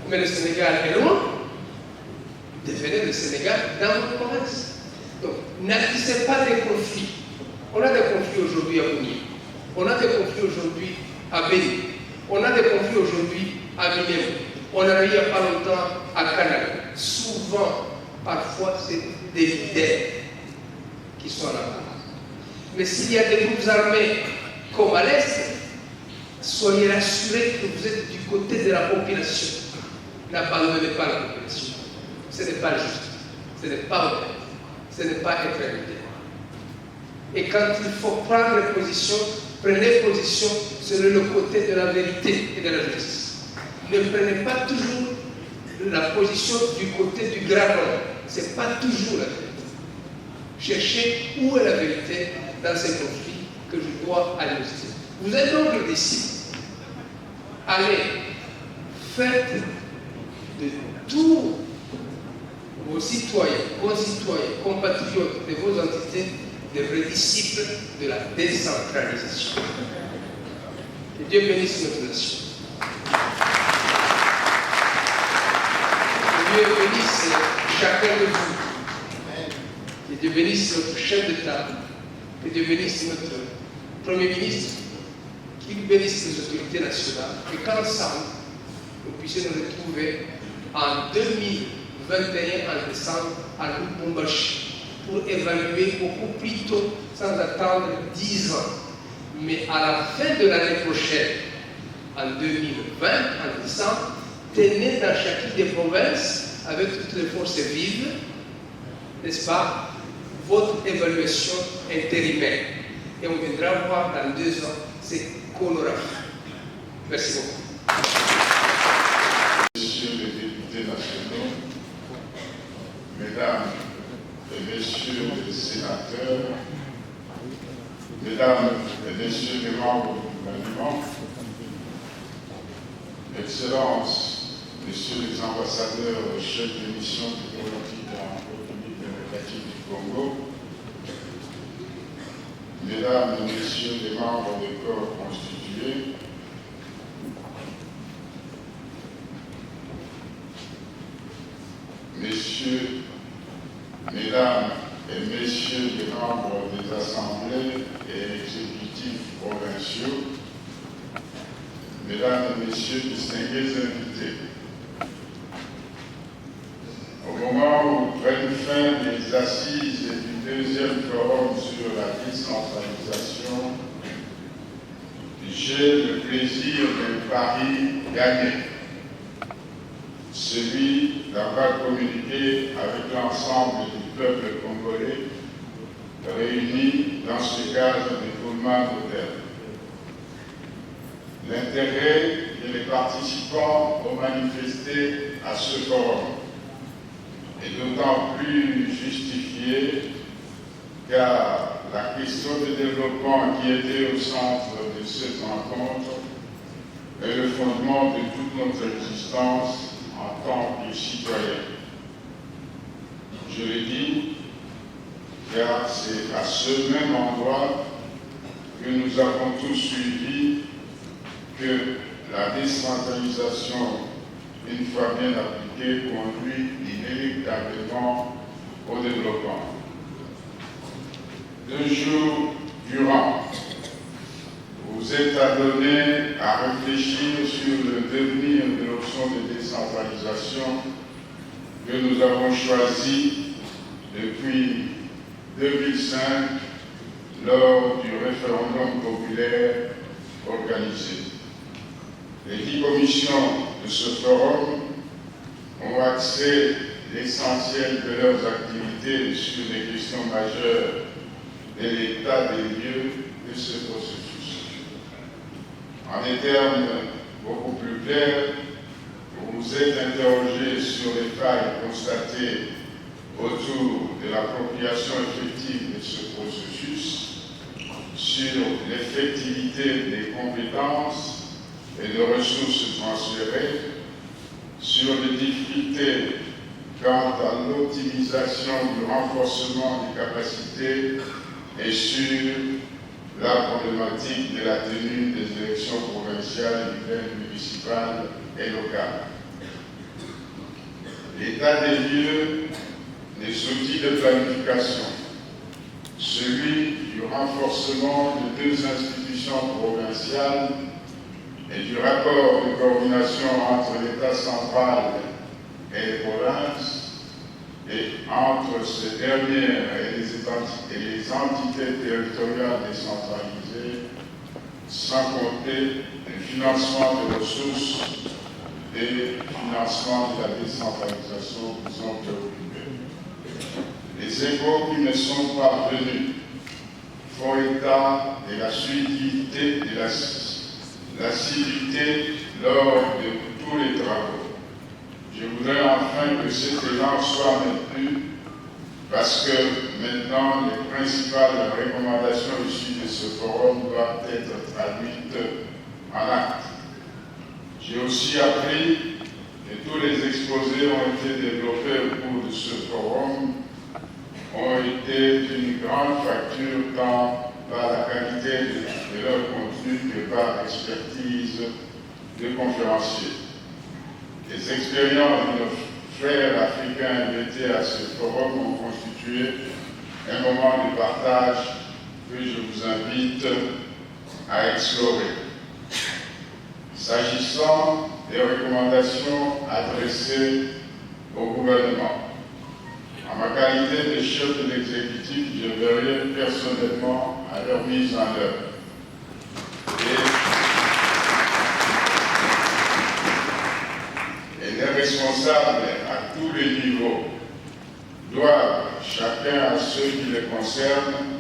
Mais le Sénégal est loin. Devenez le Sénégal dans votre province. Donc, n'attissez pas des conflits. On a des conflits aujourd'hui à Bouni. On a des conflits aujourd'hui à Béni. On a des conflits aujourd'hui à Minéo. On en a eu il n'y a pas longtemps à Canada. Souvent, parfois, c'est des leaders qui sont là-bas. Mais s'il y a des groupes armés comme à l'Est, soyez rassurés que vous êtes du côté de la population. N'abandonnez pas la population. Ce n'est pas juste. Ce n'est pas honnête. Ce n'est pas être leader. Et quand il faut prendre position, prenez position sur le côté de la vérité et de la justice. Ne prenez pas toujours la position du côté du grand nombre. Ce n'est pas toujours la vérité. Cherchez où est la vérité dans ces conflits que je dois analyser. Vous êtes donc le disciple. Allez, faites de tous vos citoyens, compatriotes de vos entités, des vrais disciples de la décentralisation. Que Dieu bénisse notre nation. Que Dieu bénisse chacun de vous. Que Dieu bénisse notre chef d'État. Que Dieu bénisse notre Premier ministre. Qu'il bénisse les autorités nationales. Et qu'ensemble, nous puissions nous retrouver en 2021, en décembre, à Lubumbashi, pour évaluer beaucoup plus tôt, sans attendre 10 ans. Mais à la fin de l'année prochaine, en 2020, en décembre, tenez dans chacune des provinces, avec toutes les forces vives, n'est-ce pas, votre évaluation intérimaire. Et on viendra voir dans 2 ans ce qu'on aura fait. Merci beaucoup. Messieurs les députés nationaux, mesdames et messieurs les sénateurs, mesdames et messieurs les membres du gouvernement, Excellences, messieurs les ambassadeurs, chefs de mission diplomatique en République démocratique du Congo, mesdames et messieurs les membres des corps constitués, messieurs, mesdames et messieurs les membres des assemblées et exécutifs provinciaux, mesdames et messieurs distingués invités, au moment où prennent fin les assises du 2e forum sur la décentralisation, j'ai le plaisir d'un pari gagné, celui d'avoir communiqué avec l'ensemble du peuple congolais réuni dans ce cadre d'écoulement de terre. L'intérêt que les participants ont manifesté à ce forum est d'autant plus justifié car la question du développement qui était au centre de cette rencontre est le fondement de toute notre existence en tant que citoyens. Je le dis car c'est à ce même endroit que nous avons tous suivi que la décentralisation, une fois bien appliquée, conduit inéluctablement au développement. 2 jours durant, vous êtes adonnés à réfléchir sur le devenir de l'option de décentralisation que nous avons choisie depuis 2005 lors du référendum populaire organisé. Les 10 commissions de ce forum ont axé l'essentiel de leurs activités sur les questions majeures de l'état des lieux de ce processus. En des termes beaucoup plus clairs, vous vous êtes interrogé sur les failles constatées autour de l'appropriation effective de ce processus, sur l'effectivité des compétences et de ressources transférées, sur les difficultés quant à l'optimisation du renforcement des capacités et sur la problématique de la tenue des élections provinciales, municipales et locales. L'état des lieux des outils de planification, celui du renforcement de 2 institutions provinciales et du rapport de coordination entre l'État central et les provinces, et entre ces dernières et les entités territoriales décentralisées, sans compter le financement des ressources et le financement de la décentralisation qui sont préoccupés. Les échos qui ne sont pas venus font état de la fluidité, de l'assiduité lors de tous les travaux. Je voudrais enfin que cet élan soit maintenu parce que maintenant les principales recommandations issues de ce forum doivent être traduites en actes. J'ai aussi appris que tous les exposés ont été développés au cours de ce forum, ont été d'une grande facture tant par la qualité de leur contenu que par l'expertise des conférenciers. Les expériences de nos frères africains invités à ce forum ont constitué un moment de partage que je vous invite à explorer. S'agissant des recommandations adressées au gouvernement. En ma qualité de chef de l'exécutif, je veillerai personnellement à leur mise en œuvre. Et les responsables à tous les niveaux doivent, chacun à ceux qui les concernent,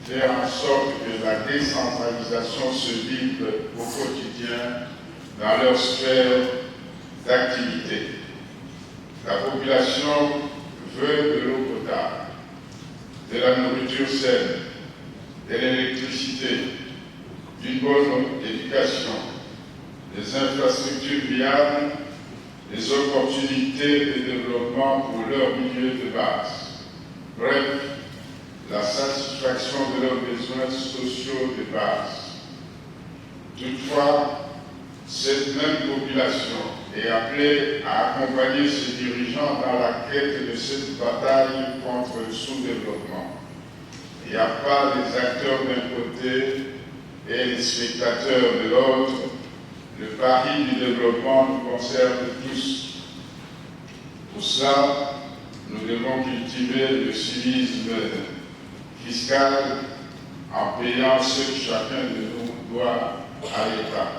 faire en sorte que la décentralisation se vive au quotidien dans leur sphère d'activité. La population veut de l'eau potable, de la nourriture saine, de l'électricité, d'une bonne éducation, des infrastructures viables, des opportunités de développement pour leur milieu de base. Bref, la satisfaction de leurs besoins sociaux de base. Toutefois, cette même population est appelée à accompagner ses dirigeants dans la quête de cette bataille contre le sous-développement. Il n'y a pas les acteurs d'un côté et les spectateurs de l'autre. Le pari du développement nous concerne tous. Pour cela, nous devons cultiver le civisme fiscal en payant ce que chacun de nous doit à l'État.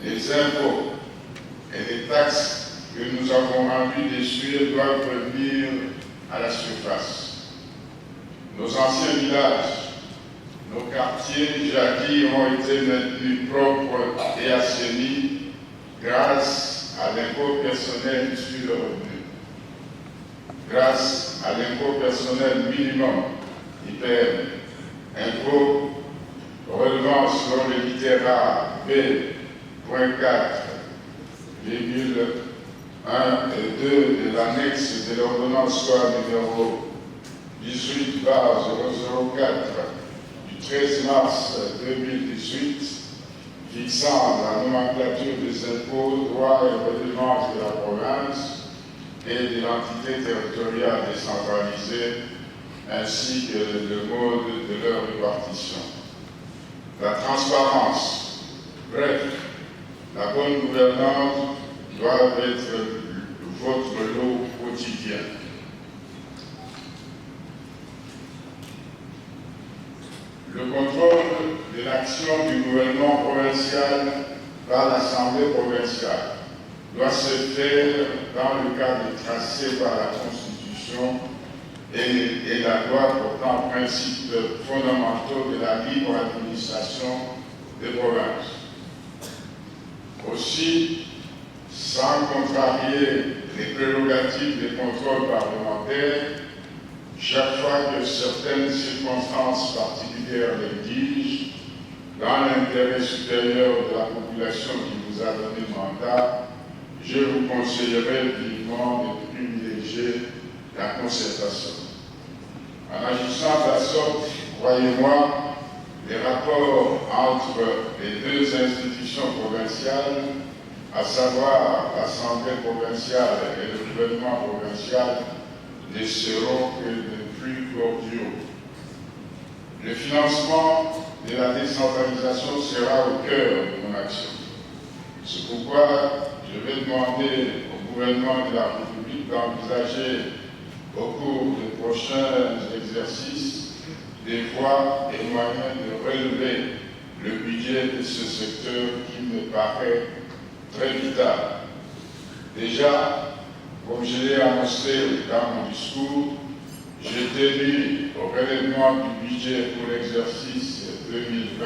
Les impôts et les taxes que nous avons rendu détruire doivent revenir à la surface. Nos anciens villages, nos quartiers jadis ont été maintenus propres et assainis grâce à l'impôt personnel sur le revenu. Grâce à l'impôt personnel minimum, IPM, impôt relevant selon le littéra B.4,1 et 2 de l'annexe de l'ordonnance loi numéro 18/004 du 13 mars 2018 fixant la nomenclature des impôts, droits et redevances de la province et de l'entité territoriale décentralisée, ainsi que le mode de leur répartition. La transparence, bref, la bonne gouvernance doivent être votre lot quotidien. Le contrôle de l'action du gouvernement provincial par l'Assemblée provinciale doit se faire dans le cadre tracé par la Constitution et la loi portant principes fondamentaux de la libre administration des provinces. Aussi, sans contrarier les prérogatives des contrôles parlementaires, chaque fois que certaines circonstances particulières l'exigent, dans l'intérêt supérieur de la population qui vous a donné mandat, je vous conseillerais vivement de privilégier la concertation. En agissant de la sorte, croyez-moi, les rapports entre les deux institutions provinciales, à savoir l'Assemblée provinciale et le gouvernement provincial, ne seront que de plus cordiaux. Le financement de la décentralisation sera au cœur de mon action. C'est pourquoi je vais demander au gouvernement de la République d'envisager au cours des prochains exercices des voies et moyens de relever le budget de ce secteur qui me paraît très vital. Déjà, comme je l'ai annoncé dans mon discours, j'ai tenu au relèvement du budget pour l'exercice 2020,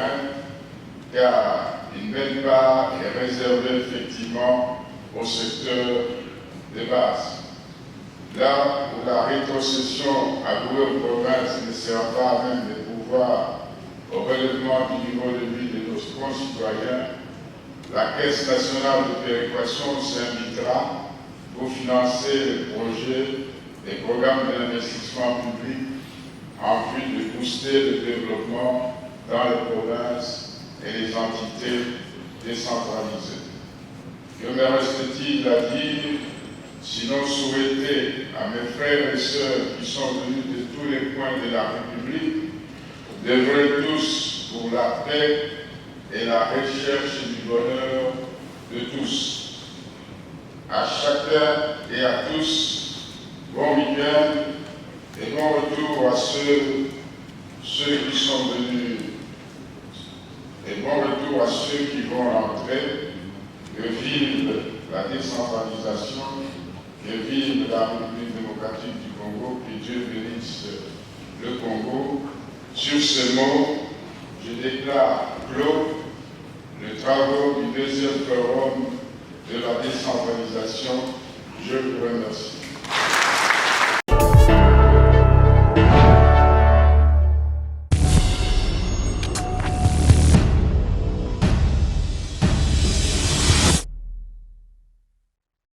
car une belle part est réservée effectivement au secteur de base. Là où la rétrocession allouée aux provinces ne sera pas à même de pouvoir au relèvement du niveau de vie de nos concitoyens, la Caisse nationale de péréquation s'invitera pour financer les projets et programmes d'investissement public en vue de booster le développement dans les provinces et les entités décentralisées. Que me reste-t-il à dire, sinon souhaiter à mes frères et sœurs qui sont venus de tous les coins de la République d'œuvrer tous pour la paix et la recherche du du bonheur de tous. À chacun et à tous, bon week-end et bon retour à ceux qui sont venus, et bon retour à ceux qui vont rentrer, que vive la décentralisation, que vive la République démocratique du Congo, que Dieu bénisse le Congo. Sur ce mot, je déclare clos les travaux du deuxième forum de la décentralisation. Je vous remercie.